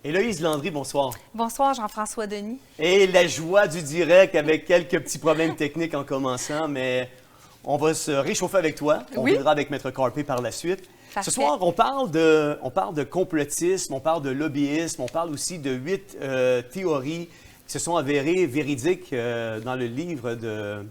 Héloïse Landry, bonsoir. Bonsoir, Jean-François Denis. Et la joie du direct avec quelques petits problèmes techniques en commençant, mais on va se réchauffer avec toi. On viendra avec Maître Carpé par la suite. Parfait. Ce soir, on parle de complotisme, on parle de lobbyisme, on parle aussi de 8 théories qui se sont avérées véridiques dans le livre de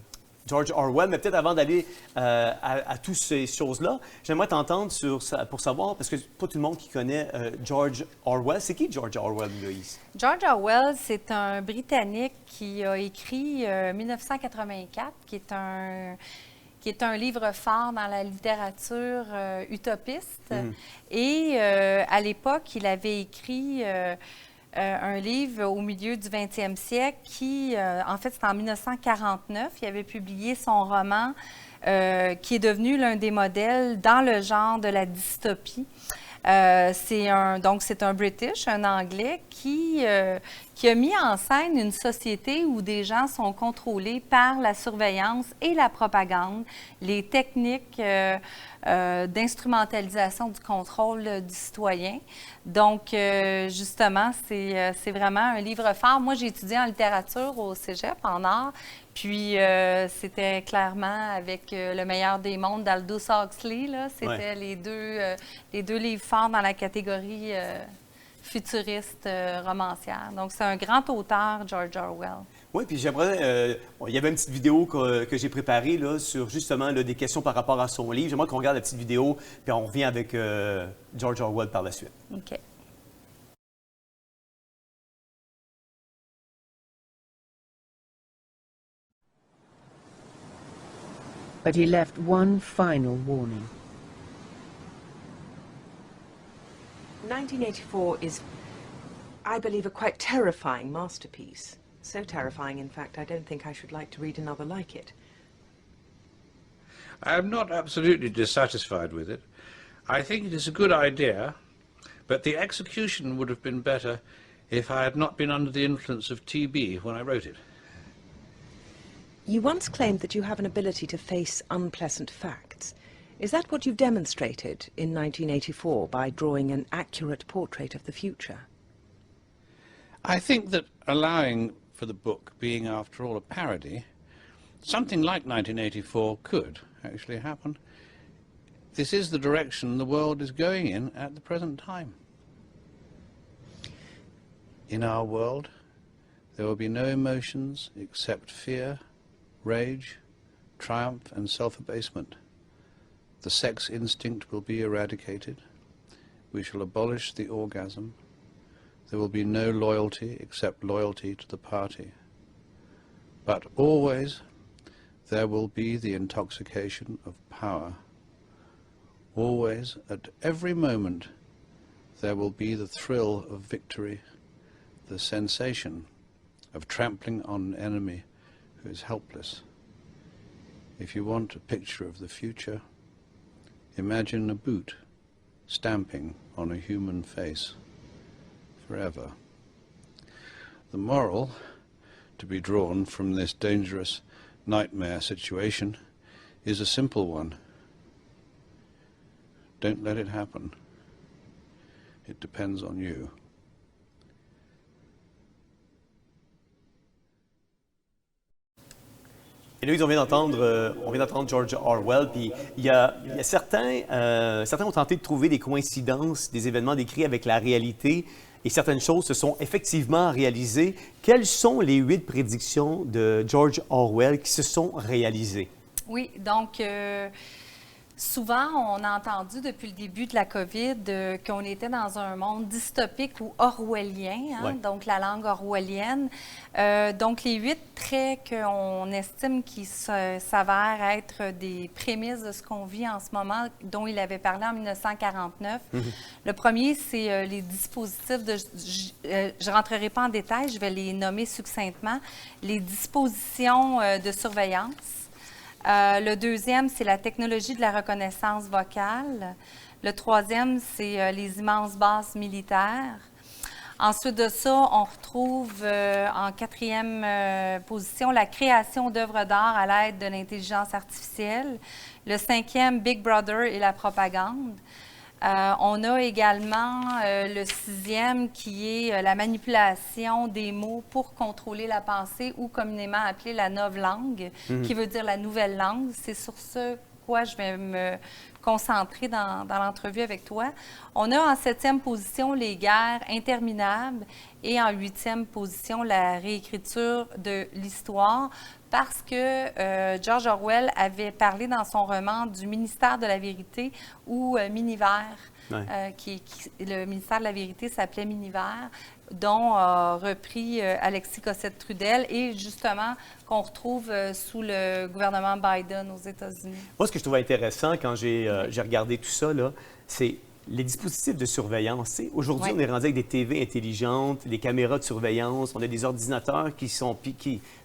George Orwell. Mais peut-être avant d'aller à toutes ces choses-là, j'aimerais t'entendre sur ça pour savoir, parce que pas tout le monde qui connaît George Orwell. C'est qui George Orwell, Loïs? George Orwell, c'est un Britannique qui a écrit 1984, qui est un livre phare dans la littérature utopiste. Et à l'époque, il avait écrit un livre au milieu du 20e siècle qui, en fait, c'était en 1949. Il avait publié son roman qui est devenu l'un des modèles dans le genre de la dystopie. C'est un British, un Anglais, qui a mis en scène une société où des gens sont contrôlés par la surveillance et la propagande, les techniques d'instrumentalisation du contrôle du citoyen. Donc, justement, c'est vraiment un livre phare. Moi, j'ai étudié en littérature au Cégep, en art, puis c'était clairement avec Le meilleur des mondes d'Aldous Huxley. C'était les deux livres forts dans la catégorie futuriste romancière. Donc, c'est un grand auteur, George Orwell. Oui, puis j'aimerais... il y avait une petite vidéo que j'ai préparée là, sur justement là, des questions par rapport à son livre. J'aimerais qu'on regarde la petite vidéo, puis on revient avec George Orwell par la suite. OK. But he left one final warning. 1984 is, I believe, a quite terrifying masterpiece. So terrifying, in fact, I don't think I should like to read another like it. I am not absolutely dissatisfied with it. I think it is a good idea, but the execution would have been better if I had not been under the influence of TB when I wrote it. You once claimed that you have an ability to face unpleasant facts. Is that what you've demonstrated in 1984 by drawing an accurate portrait of the future? I think that allowing for the book being, after all, a parody, something like 1984 could actually happen. This is the direction the world is going in at the present time. In our world, there will be no emotions except fear, rage, triumph and self-abasement. The sex instinct will be eradicated. We shall abolish the orgasm. There will be no loyalty except loyalty to the party. But always there will be the intoxication of power. Always, at every moment, there will be the thrill of victory, the sensation of trampling on an enemy who is helpless. If you want a picture of the future, imagine a boot stamping on a human face forever. The moral to be drawn from this dangerous nightmare situation is a simple one. Don't let it happen. It depends on you. Et là, on vient d'entendre George Orwell, puis il y a certains ont tenté de trouver des coïncidences des événements décrits avec la réalité, et certaines choses se sont effectivement réalisées. Quelles sont les 8 prédictions de George Orwell qui se sont réalisées? Oui, donc souvent, on a entendu depuis le début de la COVID qu'on était dans un monde dystopique ou orwellien, donc la langue orwellienne. Donc, les 8 traits qu'on estime qui s'avèrent être des prémices de ce qu'on vit en ce moment, dont il avait parlé en 1949. Le premier, c'est les dispositifs de... Je ne rentrerai pas en détail, je vais les nommer succinctement. Les dispositions de surveillance. Le deuxième, c'est la technologie de la reconnaissance vocale. Le troisième, c'est les immenses bases militaires. Ensuite de ça, on retrouve en 4e position la création d'œuvres d'art à l'aide de l'intelligence artificielle. Le 5e, Big Brother et la propagande. On a également le 6e qui est la manipulation des mots pour contrôler la pensée ou communément appelée la novlangue, qui veut dire la nouvelle langue. C'est sur ce quoi je vais me concentrer dans l'entrevue avec toi. On a en 7e position les guerres interminables et en 8e position la réécriture de l'histoire parce que George Orwell avait parlé dans son roman du ministère de la vérité ou Miniver. Ouais. Le ministère de la vérité s'appelait Miniver, dont a repris Alexis Cossette-Trudel et justement qu'on retrouve sous le gouvernement Biden aux États-Unis. Moi, ce que je trouve intéressant quand j'ai regardé tout ça, c'est les dispositifs de surveillance. Aujourd'hui, on est rendu avec des TV intelligentes, des caméras de surveillance, on a des ordinateurs qui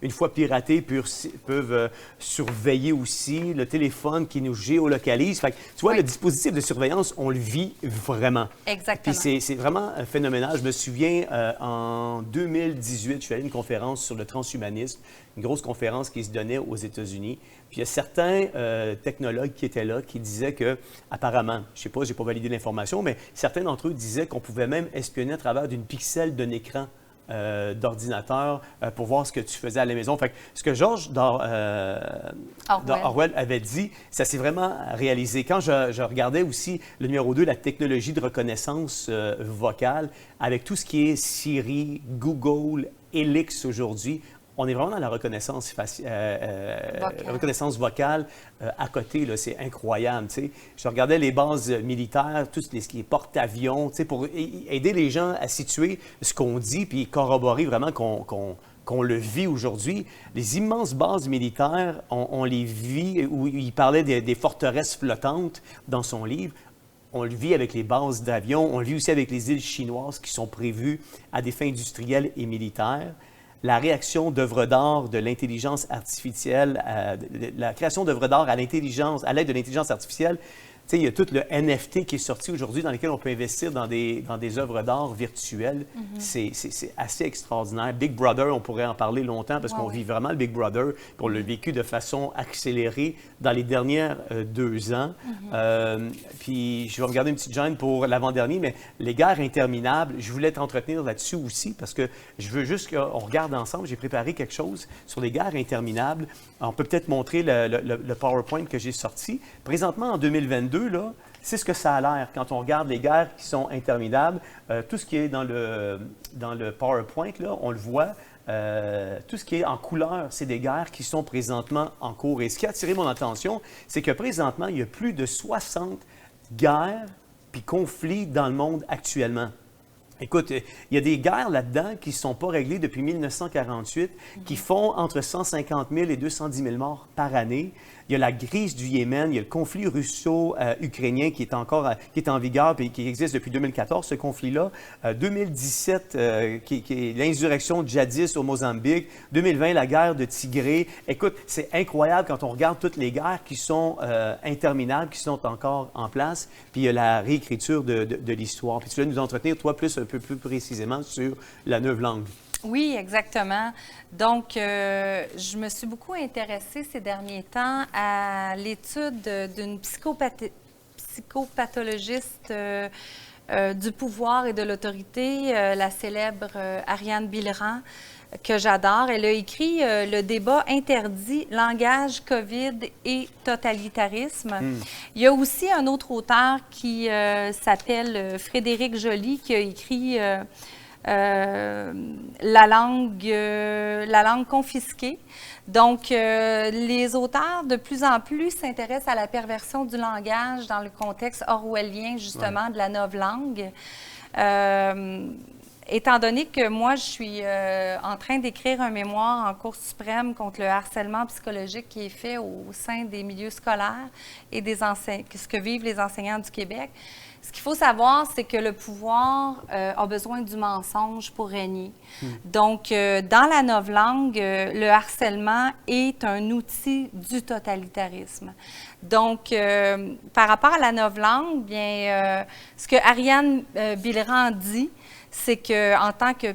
une fois piratés, peuvent surveiller aussi, le téléphone qui nous géolocalise. Fait que, tu vois, le dispositif de surveillance, on le vit vraiment. Exactement. Puis c'est vraiment phénoménal. Je me souviens, en 2018, je suis allé à une conférence sur le transhumanisme, une grosse conférence qui se donnait aux États-Unis. Puis il y a certains technologues qui étaient là qui disaient que, apparemment, je ne sais pas, je n'ai pas validé l'information, mais certains d'entre eux disaient qu'on pouvait même espionner à travers d'une pixel d'un écran d'ordinateur pour voir ce que tu faisais à la maison. Fait que ce que George Orwell avait dit, ça s'est vraiment réalisé. Quand je regardais aussi le numéro 2, la technologie de reconnaissance vocale, avec tout ce qui est Siri, Google, Helix aujourd'hui, on est vraiment dans la reconnaissance, reconnaissance vocale à côté. C'est incroyable. T'sais. Je regardais les bases militaires, tout ce qui est porte-avions, pour aider les gens à situer ce qu'on dit puis corroborer vraiment qu'on le vit aujourd'hui. Les immenses bases militaires, on les vit, où il parlait des forteresses flottantes dans son livre. On le vit avec les bases d'avions, on le vit aussi avec les îles chinoises qui sont prévues à des fins industrielles et militaires. La réaction d'œuvres d'art de l'intelligence artificielle, la création d'œuvres d'art à l'aide de l'intelligence artificielle. Tu sais, il y a tout le NFT qui est sorti aujourd'hui dans lequel on peut investir dans des œuvres d'art virtuelles. C'est assez extraordinaire. Big Brother, on pourrait en parler longtemps parce qu'on vit vraiment le Big Brother. On l'a vécu de façon accélérée dans les dernières 2 ans. Puis je vais regarder une petite gêne pour l'avant-dernier, mais les guerres interminables, je voulais t'entretenir là-dessus aussi parce que je veux juste qu'on regarde ensemble. J'ai préparé quelque chose sur les guerres interminables. On peut peut-être montrer le PowerPoint que j'ai sorti. Présentement, en 2022, c'est ce que ça a l'air quand on regarde les guerres qui sont interminables. Tout ce qui est dans le PowerPoint, là, on le voit. Tout ce qui est en couleur, c'est des guerres qui sont présentement en cours. Et ce qui a attiré mon attention, c'est que présentement, il y a plus de 60 guerres puis conflits dans le monde actuellement. Écoute, il y a des guerres là-dedans qui ne sont pas réglées depuis 1948, qui font entre 150 000 et 210 000 morts par année. Il y a la crise du Yémen, il y a le conflit russo-ukrainien qui est en vigueur et qui existe depuis 2014, ce conflit-là. 2017, qui est l'insurrection djihadiste au Mozambique. 2020, la guerre de Tigré. Écoute, c'est incroyable quand on regarde toutes les guerres qui sont interminables, qui sont encore en place. Puis il y a la réécriture de l'histoire. Puis tu vas nous entretenir, toi, un peu plus précisément sur la novlangue. Oui, exactement. Donc, je me suis beaucoup intéressée ces derniers temps à l'étude d'une psychopathologiste du pouvoir et de l'autorité, la célèbre Ariane Billerand, que j'adore. Elle a écrit le débat interdit, langage, COVID et totalitarisme. Il y a aussi un autre auteur qui s'appelle Frédéric Joly qui a écrit la langue confisquée. Donc, les auteurs, de plus en plus, s'intéressent à la perversion du langage dans le contexte orwellien, justement, de la novlangue. Étant donné que moi, je suis en train d'écrire un mémoire en Cour suprême contre le harcèlement psychologique qui est fait au sein des milieux scolaires et ce que vivent les enseignants du Québec, ce qu'il faut savoir, c'est que le pouvoir a besoin du mensonge pour régner. Donc, dans la novlangue, le harcèlement est un outil du totalitarisme. Donc, par rapport à la novlangue, bien, ce que Ariane Billerand dit, c'est qu'en tant que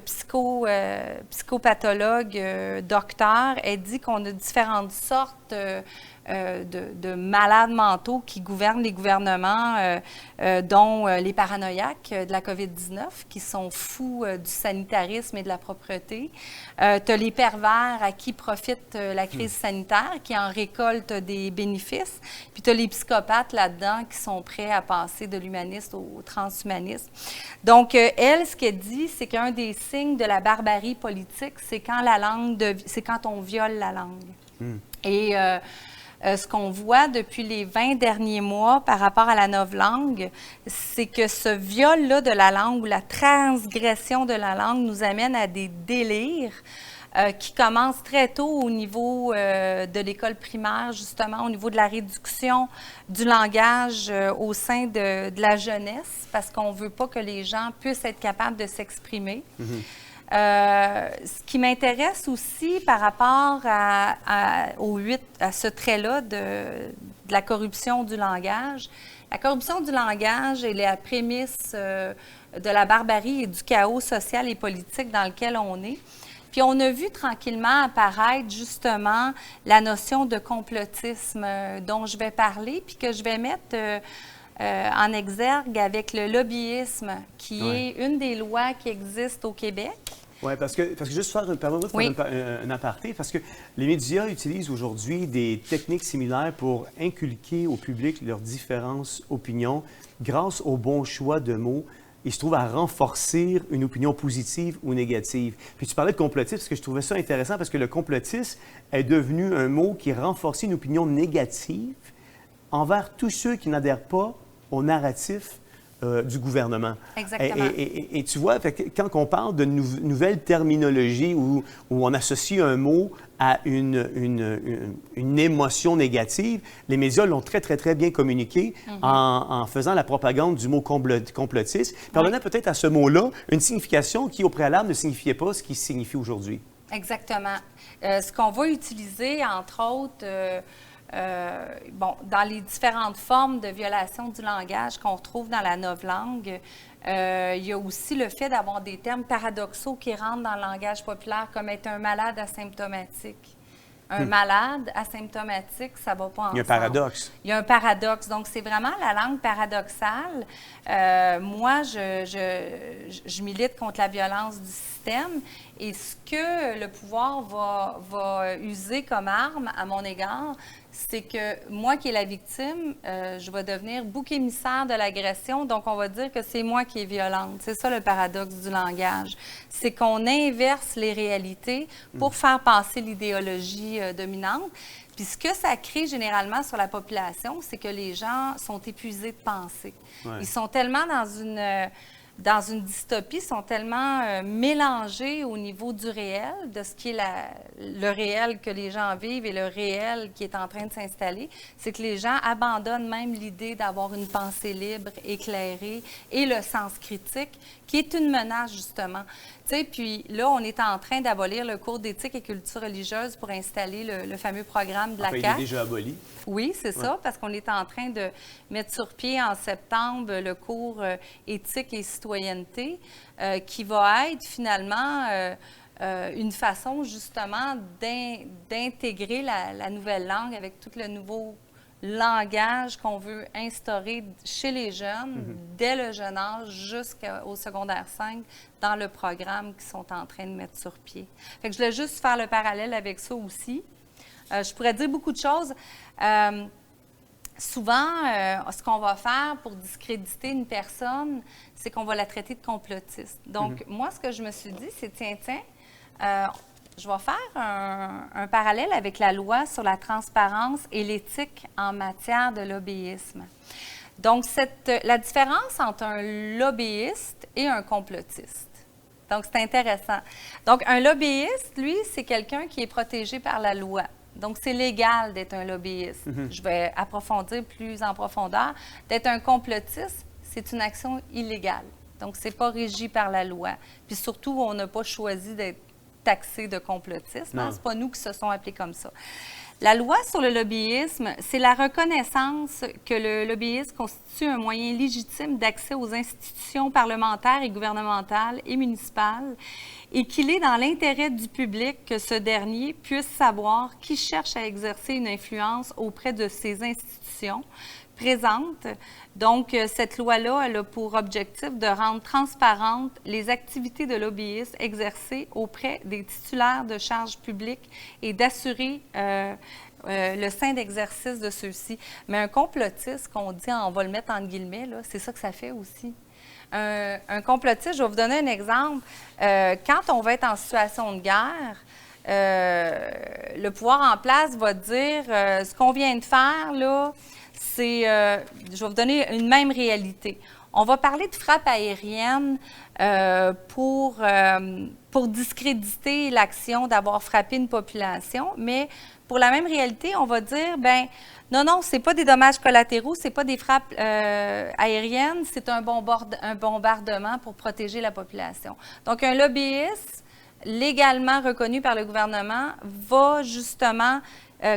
psychopathologue, docteur, elle dit qu'on a différentes sortes de malades mentaux qui gouvernent les gouvernements, dont les paranoïaques de la COVID-19, qui sont fous du sanitarisme et de la propreté. Tu as les pervers à qui profite la crise sanitaire, qui en récoltent des bénéfices. Puis tu as les psychopathes là-dedans qui sont prêts à passer de l'humaniste au transhumanisme. Donc, elle, ce qu'elle dit, c'est qu'un des signes de la barbarie politique, c'est quand c'est quand on viole la langue. Et ce qu'on voit depuis les 20 derniers mois par rapport à la novlangue, c'est que ce viol-là de la langue ou la transgression de la langue nous amène à des délires qui commencent très tôt au niveau de l'école primaire, justement, au niveau de la réduction du langage au sein de la jeunesse, parce qu'on ne veut pas que les gens puissent être capables de s'exprimer. Ce qui m'intéresse aussi par rapport à ce trait-là de la corruption du langage, la corruption du langage est la prémisse de la barbarie et du chaos social et politique dans lequel on est. Puis on a vu tranquillement apparaître justement la notion de complotisme dont je vais parler, puis que je vais mettre en exergue avec le lobbyisme, qui est une des lois qui existent au Québec. Oui, parce que juste faire un aparté, parce que les médias utilisent aujourd'hui des techniques similaires pour inculquer au public leurs différentes opinions grâce au bon choix de mots. Ils se trouvent à renforcer une opinion positive ou négative. Puis tu parlais de complotisme, parce que je trouvais ça intéressant, parce que le complotisme est devenu un mot qui renforce une opinion négative envers tous ceux qui n'adhèrent pas au narratif du gouvernement. Exactement. Et tu vois, quand on parle de nouvelles terminologies où on associe un mot à une émotion négative, les médias l'ont très, très, très bien communiqué en faisant la propagande du mot complotiste, puis en donnant peut-être à ce mot-là une signification qui, au préalable, ne signifiait pas ce qui signifie aujourd'hui. Exactement. Ce qu'on va utiliser, entre autres, dans les différentes formes de violation du langage qu'on retrouve dans la novlangue, il y a aussi le fait d'avoir des termes paradoxaux qui rentrent dans le langage populaire, comme être un malade asymptomatique. Un malade asymptomatique, ça ne va pas ensemble. Il y a un paradoxe. Il y a un paradoxe. Donc, c'est vraiment la langue paradoxale. Moi, je milite contre la violence du système. Et ce que le pouvoir va user comme arme à mon égard, c'est que moi qui est la victime, je vais devenir bouc émissaire de l'agression, donc on va dire que c'est moi qui est violente. C'est ça le paradoxe du langage. C'est qu'on inverse les réalités pour faire passer l'idéologie dominante. Puis ce que ça crée généralement sur la population, c'est que les gens sont épuisés de penser. Ouais. Ils sont tellement dans une dystopie, sont tellement mélangés au niveau du réel, de ce qui est le réel que les gens vivent et le réel qui est en train de s'installer, c'est que les gens abandonnent même l'idée d'avoir une pensée libre, éclairée et le sens critique, qui est une menace, justement. Tu sais, puis là, on est en train d'abolir le cours d'éthique et culture religieuse pour installer le fameux programme de la CAQ. Il est déjà aboli. Oui, c'est ça, parce qu'on est en train de mettre sur pied en septembre le cours éthique et citoyenneté, qui va être finalement une façon justement d'intégrer la nouvelle langue avec tout le nouveau langage qu'on veut instaurer chez les jeunes, dès le jeune âge jusqu'au secondaire 5, dans le programme qu'ils sont en train de mettre sur pied. Fait que je voulais juste faire le parallèle avec ça aussi. Je pourrais dire beaucoup de choses. Souvent, ce qu'on va faire pour discréditer une personne, c'est qu'on va la traiter de complotiste. Donc, moi, ce que je me suis dit, c'est tiens, je vais faire un parallèle avec la loi sur la transparence et l'éthique en matière de lobbyisme. Donc, la différence entre un lobbyiste et un complotiste. Donc, c'est intéressant. Donc, un lobbyiste, lui, c'est quelqu'un qui est protégé par la loi. Donc, c'est légal d'être un lobbyiste. Je vais approfondir plus en profondeur. D'être un complotiste, c'est une action illégale. Donc, ce n'est pas régi par la loi. Puis surtout, on n'a pas choisi d'être taxé de complotisme. Hein? Ce n'est pas nous qui se sont appelés comme ça. La loi sur le lobbyisme, c'est la reconnaissance que le lobbyisme constitue un moyen légitime d'accès aux institutions parlementaires et gouvernementales et municipales et qu'il est dans l'intérêt du public que ce dernier puisse savoir qui cherche à exercer une influence auprès de ces institutions présentes. Donc, cette loi-là, elle a pour objectif de rendre transparentes les activités de lobbyistes exercées auprès des titulaires de charges publiques et d'assurer le sein d'exercice de ceux-ci. Mais un complotiste, qu'on dit, on va le mettre entre guillemets, là, c'est ça que ça fait aussi. Un complotiste, je vais vous donner un exemple. Quand on va être en situation de guerre, le pouvoir en place va dire ce qu'on vient de faire, là, c'est, je vais vous donner une même réalité. On va parler de frappe aérienne pour discréditer l'action d'avoir frappé une population, mais pour la même réalité, on va dire, ben non, c'est pas des dommages collatéraux, c'est pas des frappes aériennes, c'est un bombardement pour protéger la population. Donc, un lobbyiste légalement reconnu par le gouvernement va justement,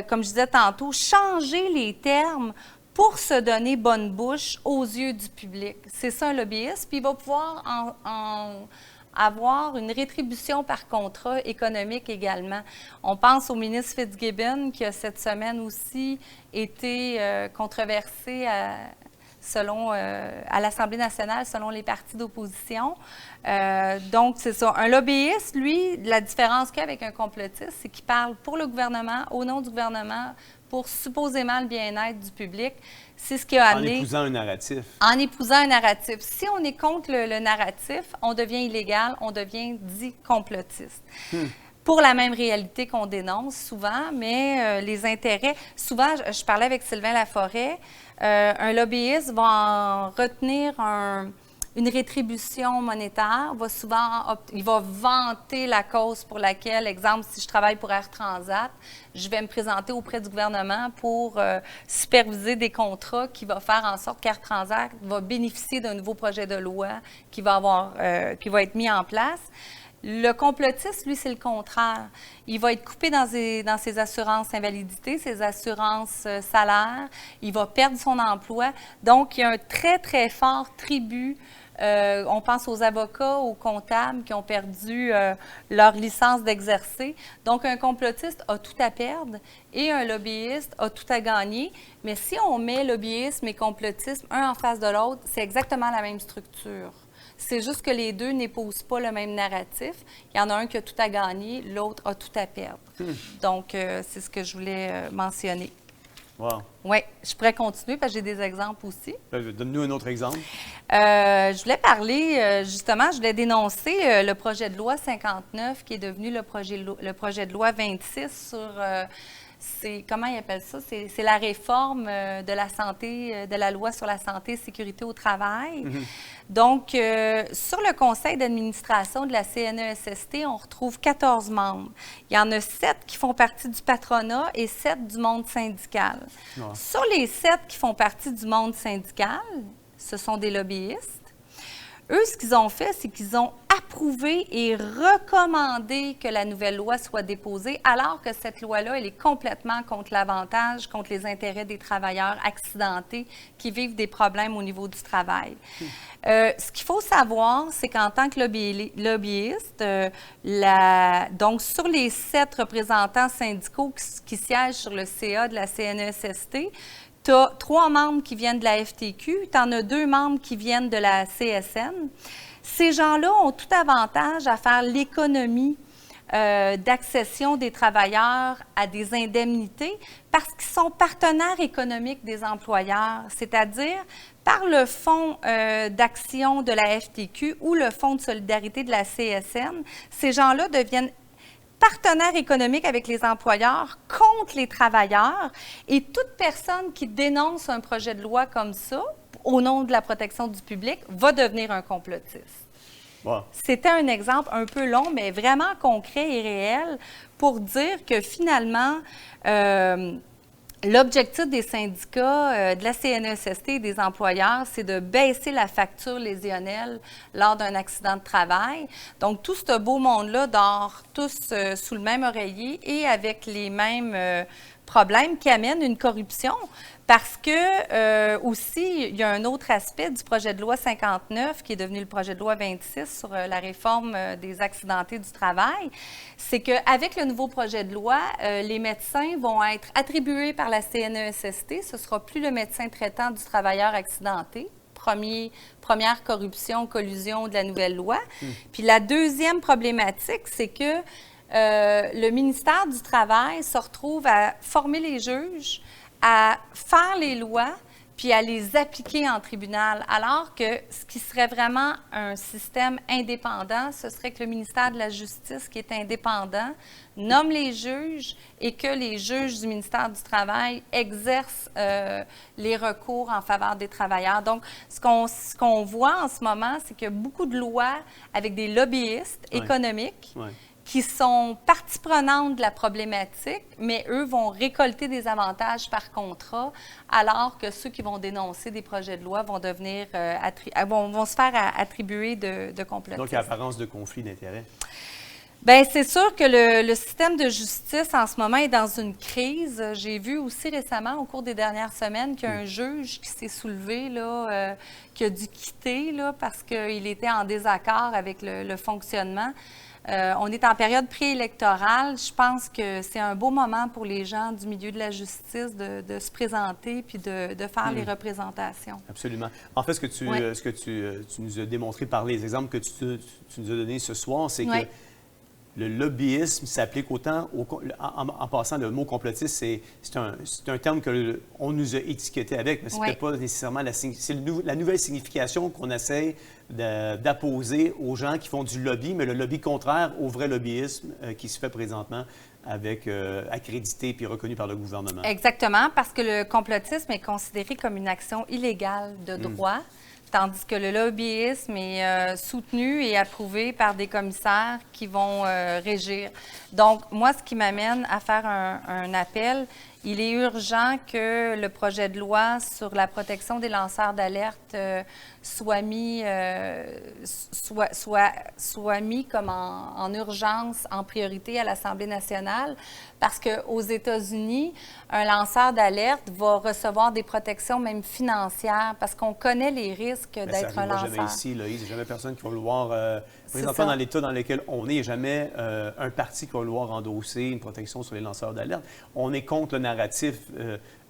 comme je disais tantôt, changer les termes pour se donner bonne bouche aux yeux du public. C'est ça un lobbyiste, puis il va pouvoir avoir une rétribution par contrat économique également. On pense au ministre Fitzgibbon qui a cette semaine aussi été controversé à l'Assemblée nationale selon les partis d'opposition. Donc, c'est ça. Un lobbyiste, lui, la différence qu'il y a avec un complotiste, c'est qu'il parle pour le gouvernement, au nom du gouvernement, pour supposément le bien-être du public. C'est ce qui a amené... En épousant un narratif. En épousant un narratif. Si on est contre le narratif, on devient illégal, on devient dit complotiste. Pour la même réalité qu'on dénonce souvent, mais les intérêts... Souvent, je parlais avec Sylvain Laforêt, un lobbyiste va en retenir une rétribution monétaire, il va vanter la cause pour laquelle, exemple, si je travaille pour Air Transat, je vais me présenter auprès du gouvernement pour superviser des contrats qui vont faire en sorte qu'Air Transat va bénéficier d'un nouveau projet de loi qui va être mis en place. Le complotiste, lui, c'est le contraire. Il va être coupé dans ses assurances invalidité, ses assurances salaires. Il va perdre son emploi. Donc, il y a un très, très fort tribut. On pense aux avocats, aux comptables qui ont perdu leur licence d'exercer. Donc, un complotiste a tout à perdre et un lobbyiste a tout à gagner. Mais si on met lobbyisme et complotisme un en face de l'autre, c'est exactement la même structure. C'est juste que les deux n'épousent pas le même narratif. Il y en a un qui a tout à gagner, l'autre a tout à perdre. Donc, c'est ce que je voulais mentionner. Wow. Oui, je pourrais continuer parce que j'ai des exemples aussi. Donne-nous un autre exemple. Je voulais parler, justement, je voulais dénoncer le projet de loi 59 qui est devenu le projet de loi 26 sur... comment ils appellent ça? C'est la réforme de la santé, de la loi sur la santé et sécurité au travail. Donc, sur le conseil d'administration de la CNESST, on retrouve 14 membres. Il y en a 7 qui font partie du patronat et 7 du monde syndical. Ouais. Sur les 7 qui font partie du monde syndical, ce sont des lobbyistes. Eux, ce qu'ils ont fait, c'est qu'ils ont approuvé et recommandé que la nouvelle loi soit déposée, alors que cette loi-là, elle est complètement contre l'avantage, contre les intérêts des travailleurs accidentés qui vivent des problèmes au niveau du travail. Ce qu'il faut savoir, c'est qu'en tant que lobbyiste, donc sur les 7 représentants syndicaux qui siègent sur le CA de la CNESST, tu as 3 membres qui viennent de la FTQ, tu en as 2 membres qui viennent de la CSN. Ces gens-là ont tout avantage à faire l'économie d'accession des travailleurs à des indemnités parce qu'ils sont partenaires économiques des employeurs, c'est-à-dire par le fonds d'action de la FTQ ou le fonds de solidarité de la CSN, ces gens-là deviennent partenaires économiques avec les employeurs contre les travailleurs et toute personne qui dénonce un projet de loi comme ça, au nom de la protection du public, va devenir un complotiste. Wow. C'était un exemple un peu long, mais vraiment concret et réel pour dire que finalement, l'objectif des syndicats, de la CNESST et des employeurs, c'est de baisser la facture lésionnelle lors d'un accident de travail. Donc, tout ce beau monde-là dort tous sous le même oreiller et avec les mêmes problème qui amène une corruption. Parce que aussi, il y a un autre aspect du projet de loi 59 qui est devenu le projet de loi 26 sur la réforme des accidentés du travail, c'est qu'avec le nouveau projet de loi, les médecins vont être attribués par la CNESST. Ce ne sera plus le médecin traitant du travailleur accidenté. Première corruption, collusion de la nouvelle loi. Puis la deuxième problématique, c'est que le ministère du Travail se retrouve à former les juges, à faire les lois, puis à les appliquer en tribunal, alors que ce qui serait vraiment un système indépendant, ce serait que le ministère de la Justice, qui est indépendant, nomme les juges et que les juges du ministère du Travail exercent les recours en faveur des travailleurs. Donc, ce qu'on voit en ce moment, c'est qu'il y a beaucoup de lois avec des lobbyistes économiques qui sont partie prenante de la problématique, mais eux vont récolter des avantages par contrat, alors que ceux qui vont dénoncer des projets de loi vont devenir vont se faire attribuer de complotistes. Donc, il y a apparence de conflit d'intérêts. Bien, c'est sûr que le système de justice en ce moment est dans une crise. J'ai vu aussi récemment, au cours des dernières semaines, qu'il y a un juge qui s'est soulevé, là, qui a dû quitter là, parce qu'il était en désaccord avec le fonctionnement. On est en période préélectorale. Je pense que c'est un beau moment pour les gens du milieu de la justice de se présenter puis de faire les représentations. Absolument. En fait, ce que tu nous as démontré par les exemples que tu nous as donnés ce soir, c'est que le lobbyisme s'applique autant, en passant le mot complotiste, c'est un terme qu'on nous a étiqueté avec, mais ce n'est pas nécessairement la nouvelle signification qu'on essaie d'apposer aux gens qui font du lobby, mais le lobby contraire au vrai lobbyisme qui se fait présentement avec accrédité puis reconnu par le gouvernement. Exactement, parce que le complotisme est considéré comme une action illégale de droit. Tandis que le lobbyisme est soutenu et approuvé par des commissaires qui vont régir. Donc, moi, ce qui m'amène à faire un appel, il est urgent que le projet de loi sur la protection des lanceurs d'alerte soit mis comme en urgence, en priorité à l'Assemblée nationale, parce qu'aux États-Unis, un lanceur d'alerte va recevoir des protections même financières, parce qu'on connaît les risques d'être un lanceur. Jamais ici, Loïse, il n'y a jamais personne qui va vouloir, présentement dans l'État dans lequel on est, il n'y a jamais un parti qui va vouloir endosser une protection sur les lanceurs d'alerte. On est contre le narratif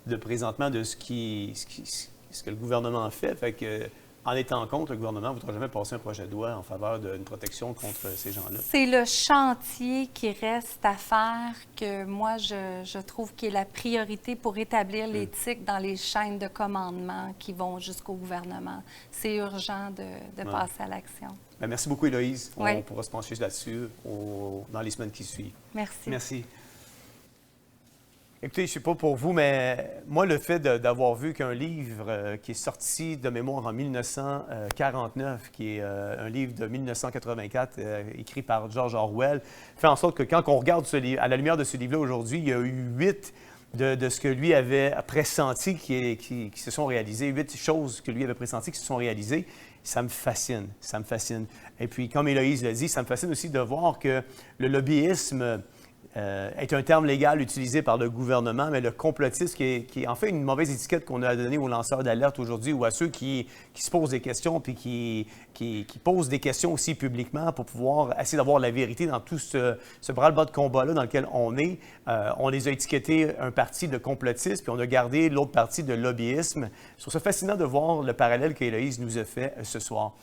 de présentement de ce que le gouvernement fait. Fait que, en étant contre, le gouvernement ne voudra jamais passer un projet de loi en faveur d'une protection contre ces gens-là. C'est le chantier qui reste à faire que moi, je trouve qui est la priorité pour établir l'éthique dans les chaînes de commandement qui vont jusqu'au gouvernement. C'est urgent de passer à l'action. Bien, merci beaucoup, Héloïse. On pourra se pencher là-dessus dans les semaines qui suivent. Merci. Merci. Écoutez, je ne sais pas pour vous, mais moi, le fait d'avoir vu qu'un livre qui est sorti de mémoire en 1949, qui est un livre de 1984, écrit par George Orwell, fait en sorte que quand on regarde ce livre, à la lumière de ce livre-là aujourd'hui, il y a eu 8 de ce que lui avait pressenti qui se sont réalisées, 8 choses que lui avait pressenties qui se sont réalisées. Ça me fascine, ça me fascine. Et puis, comme Héloïse l'a dit, ça me fascine aussi de voir que le lobbyisme est un terme légal utilisé par le gouvernement, mais le complotisme qui est en fait une mauvaise étiquette qu'on a donnée aux lanceurs d'alerte aujourd'hui ou à ceux qui se posent des questions puis qui posent des questions aussi publiquement pour pouvoir essayer d'avoir la vérité dans tout ce bras-le-bas de combat-là dans lequel on est. On les a étiquetés un parti de complotisme puis on a gardé l'autre parti de lobbyisme. Je trouve ça fascinant de voir le parallèle qu'Héloïse nous a fait ce soir.